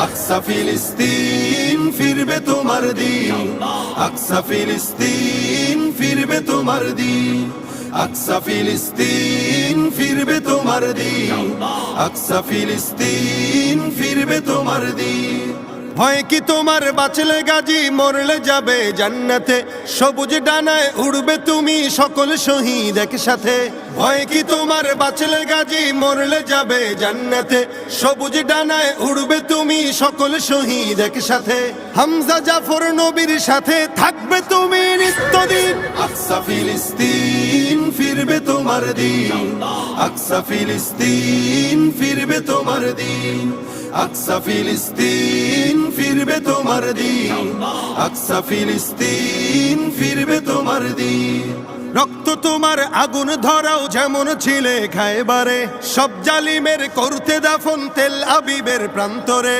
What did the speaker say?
আকসা ফিলিস্তিন ফিরবে তোমার দিন, আকসা ফিলিস্তিন ফিরবে তোমার দিন, আকসা ফিলিস্তিন ফিরবে তোমার দিন, আকসা ফিলিস্তিন ফিরবে তোমার দিন। ভয় কি তোমার, বাঁচলে গাজী মরলে যাবে জান্নাতে, সবুজ ডানায় উড়বে তুমি সকল শহীদ একসাথে। ভয় কি তোমার, বাঁচলে গাজী মরলে যাবে জান্নাতে, সবুজ ডানায় উড়বে তুমি সকল শহীদ একসাথে। হামজা জাফর নবীর সাথে থাকবে তুমি নিত্যদিন। আকসা ফিলিস্তিন ফিরবে তোমার দিন, আকসা ফিলিস্তিন ফিরবে তোমার দিন, আকসা ফিলিস্তিন ফিরবে তোমার দিন, আকসা ফিলিস্তিন ফিরবে তোমার দিন। রক্ত তোমার আগুন ধরাও যেমন ছিলে খায়বারে, সব জালিমের করতে দাফন তেল আবিবের প্রান্তরে।